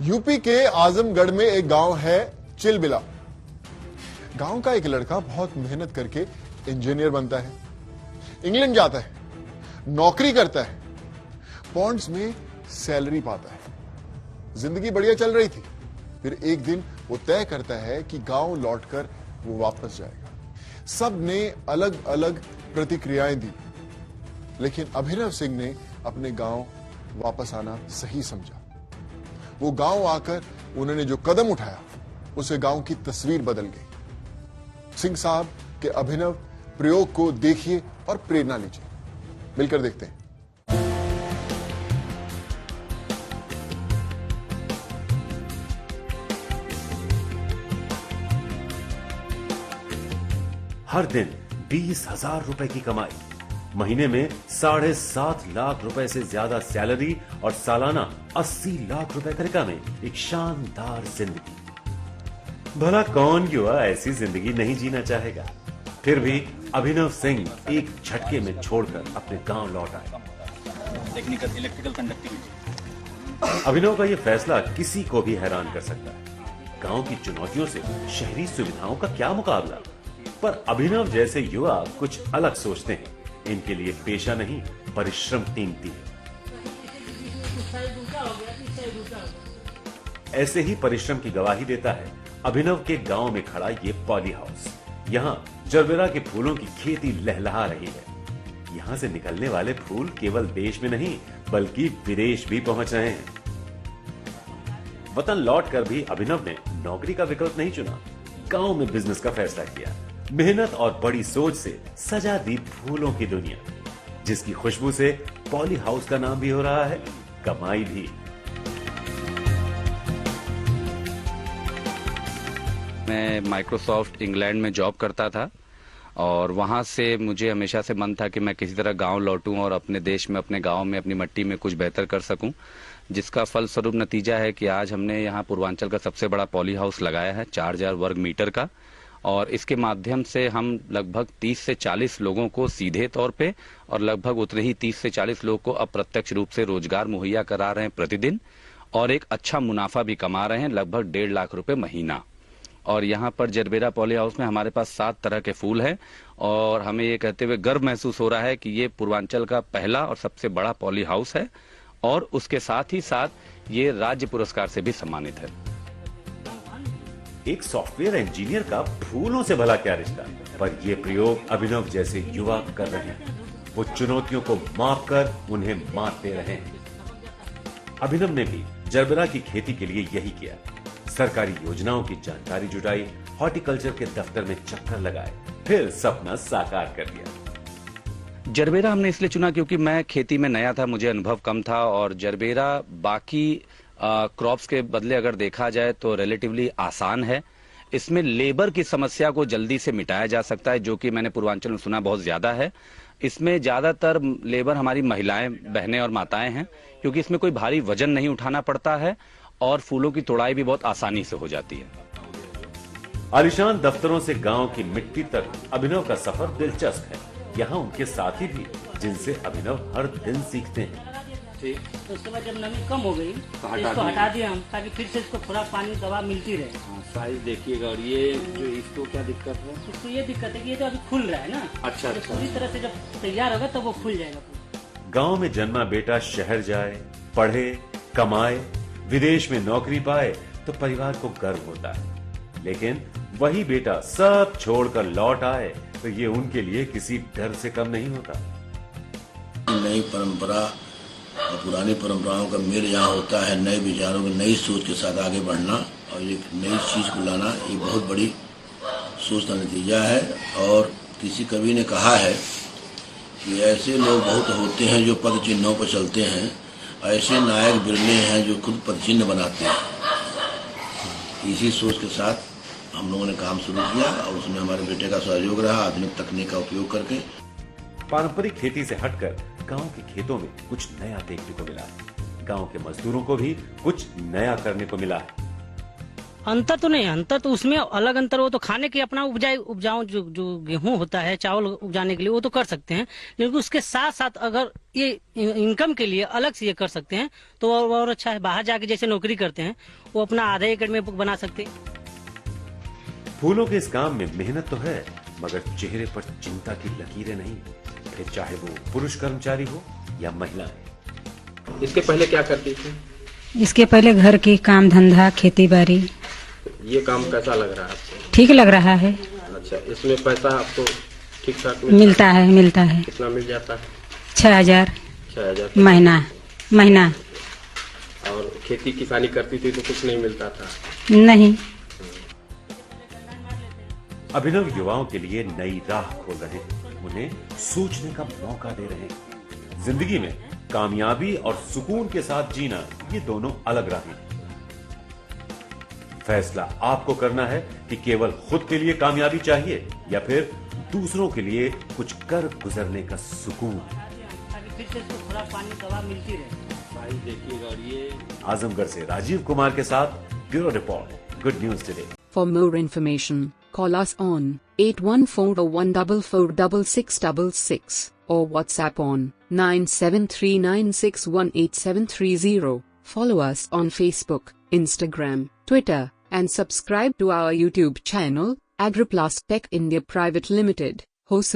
UP के आजमगढ़ में एक गांव है चिलबिला। गांव का एक लड़का बहुत मेहनत करके इंजीनियर बनता है, इंग्लैंड जाता है, नौकरी करता है, पॉन्ड्स में सैलरी पाता है, जिंदगी बढ़िया चल रही थी। फिर एक दिन वो तय करता है कि गांव लौटकर वो वापस जाएगा। सब ने अलग अलग प्रतिक्रियाएं दी, लेकिन अभिनव सिंह ने अपने गांव वापस आना सही समझा। वो गांव आकर उन्होंने जो कदम उठाया उससे गांव की तस्वीर बदल गई। सिंह साहब के अभिनव प्रयोग को देखिए और प्रेरणा लीजिए। मिलकर देखते हैं। हर दिन 20,000 रुपए की कमाई, महीने में 7.5 लाख रुपए से ज्यादा सैलरी और सालाना 80 लाख रुपए खर्चा में एक शानदार जिंदगी। भला कौन युवा ऐसी जिंदगी नहीं जीना चाहेगा। फिर भी अभिनव सिंह एक झटके में छोड़कर अपने गांव लौट आए। Technical electrical conductivity. अभिनव का यह फैसला किसी को भी हैरान कर सकता है। गांव की चुनौतियों से शहरी सुविधाओं का क्या मुकाबला, पर अभिनव जैसे युवा कुछ अलग सोचते हैं। इनके लिए पेशा नहीं, परिश्रम कीमती है। ऐसे ही परिश्रम की गवाही देता है अभिनव के गांव में खड़ा ये पॉली हाउस। यहाँ जरबेरा के फूलों की खेती लहलहा रही है। यहाँ से निकलने वाले फूल केवल देश में नहीं बल्कि विदेश भी पहुंच रहे हैं। वतन लौटकर भी अभिनव ने नौकरी का विकल्प नहीं चुना, गांव में बिजनेस का फैसला किया। मेहनत और बड़ी सोच से सजा दी फूलों की दुनिया, जिसकी खुशबू से पॉली हाउस का नाम भी हो रहा है, कमाई भी। मैं माइक्रोसॉफ्ट इंग्लैंड में जॉब करता था और वहाँ से मुझे हमेशा से मन था कि मैं किसी तरह गांव लौटूं और अपने देश में, अपने गांव में, अपनी मट्टी में कुछ बेहतर कर सकूं, जिसका फलस्वरूप नतीजा है कि आज हमने यहाँ पूर्वांचल का सबसे बड़ा पॉली हाउस लगाया है, 4,000 वर्ग मीटर का। और इसके माध्यम से हम लगभग 30 से 40 लोगों को सीधे तौर पे और लगभग उतने ही 30 से 40 लोगों को अप्रत्यक्ष रूप से रोजगार मुहैया करा रहे हैं प्रतिदिन, और एक अच्छा मुनाफा भी कमा रहे हैं, लगभग 1.5 लाख रुपए महीना। और यहाँ पर जरबेरा पॉली हाउस में हमारे पास 7 तरह के फूल हैं और हमें ये कहते हुए गर्व महसूस हो रहा है कि ये पूर्वांचल का पहला और सबसे बड़ा पॉली हाउस है, और उसके साथ ही साथ ये राज्य पुरस्कार से भी सम्मानित है। एक सॉफ्टवेयर इंजीनियर का फूलों से भला क्या रिश्ता, पर यह प्रयोग अभिनव जैसे युवा कर रहे हैं। वो चुनौतियों को मापकर उन्हें मात दे रहे हैं। अभिनव ने भी जरबेरा की खेती के लिए यही किया। सरकारी योजनाओं की जानकारी जुटाई, हॉर्टिकल्चर के दफ्तर में चक्कर लगाए, फिर सपना साकार कर लिया। जरबेरा हमने इसलिए चुना क्योंकि मैं खेती में नया था, मुझे अनुभव कम था, और जरबेरा बाकी क्रॉप्स के बदले अगर देखा जाए तो रिलेटिवली आसान है। इसमें लेबर की समस्या को जल्दी से मिटाया जा सकता है, जो कि मैंने पूर्वांचल में सुना बहुत ज्यादा है। इसमें ज्यादातर लेबर हमारी महिलाएं, बहनें और माताएं हैं, क्योंकि इसमें कोई भारी वजन नहीं उठाना पड़ता है और फूलों की तोड़ाई भी बहुत आसानी से हो जाती है। आलिशान दफ्तरों से गांव की मिट्टी तक अभिनव का सफर दिलचस्प है। यहाँ उनके साथी भी, जिनसे अभिनव हर दिन सीखते हैं। तो उसके बाद जब नमी कम हो गई तो इसको हटा दिया हम, ताकि फिर से इसको थोड़ा पानी दवा मिलती रहे। साइज देखिएगा। और ये जो इसको क्या दिक्कत है? इसको ये दिक्कत है कि ये तो अभी खुल रहा है ना। अच्छा। पूरी तरह से जब तैयार होगा तो वो खुल जाएगा। गांव में जन्मा बेटा शहर जाए, पढ़े, कमाए, विदेश में नौकरी पाए तो परिवार को गर्व होता है। लेकिन वही बेटा सब छोड़कर लौट आए तो ये उनके लिए किसी डर से कम नहीं होता। नई परंपरा और पुरानी परंपराओं का मेल यहाँ होता है। नए विचारों की, नई सोच के साथ आगे बढ़ना और एक नई चीज को लाना, ये बहुत बड़ी सोच का नतीजा है। और किसी कवि ने कहा है कि ऐसे लोग बहुत होते हैं जो पद चिन्हों पर चलते हैं, ऐसे नायक बिरले हैं जो खुद पद चिन्ह बनाते हैं। इसी सोच के साथ हम लोगों ने काम शुरू किया और उसमें हमारे बेटे का सहयोग रहा, आधुनिक तकनीक का उपयोग करके। पारंपरिक खेती से हटकर गांव के खेतों में कुछ नया देखने को मिला है। गांव के मजदूरों को भी कुछ नया करने को मिला है। अंतर तो नहीं, अंतर तो उसमें अलग अंतर, वो तो खाने के अपना उपजाऊ जो गेहूं होता है चावल उपजाने के लिए वो तो कर सकते हैं, लेकिन उसके साथ साथ अगर ये इनकम के लिए अलग से ये कर सकते हैं तो और अच्छा है। बाहर जाके जैसे नौकरी करते हैं वो अपना आधे एकड़ में बना सकते हैं। फूलों के इस काम में मेहनत तो है, मगर चेहरे पर चिंता की लकीरें नहीं, फिर चाहे वो पुरुष कर्मचारी हो या महिलाएं। इसके पहले क्या करती थी? इसके पहले घर की काम धंधा खेती बाड़ी। ये काम कैसा लग रहा है आपको? ठीक लग रहा है। अच्छा, इसमें पैसा आपको ठीक ठाक मिलता है। कितना मिल जाता है? 6,000 6,000 महीना। और खेती किसानी करती थी तो कुछ नहीं मिलता था? नहीं। अभिनव युवाओं के लिए नई राह खोल रहे हैं, उन्हें सोचने का मौका दे रहे हैं। जिंदगी में कामयाबी और सुकून के साथ जीना, ये दोनों अलग राहें। फैसला आपको करना है कि केवल खुद के लिए कामयाबी चाहिए या फिर दूसरों के लिए कुछ कर गुजरने का सुकून। ताकि फिर से इसको थोड़ा पानी दवा मिलती रहे। भाई देखिएगा, और ये आजमगढ़ से राजीव कुमार के साथ bureau report, good news today. For more information, call us on 8140146666 or WhatsApp on 9739618730. Follow us on Facebook, Instagram, Twitter, and subscribe to our YouTube channel, AgriPlus Tech India Private Limited, Hosur.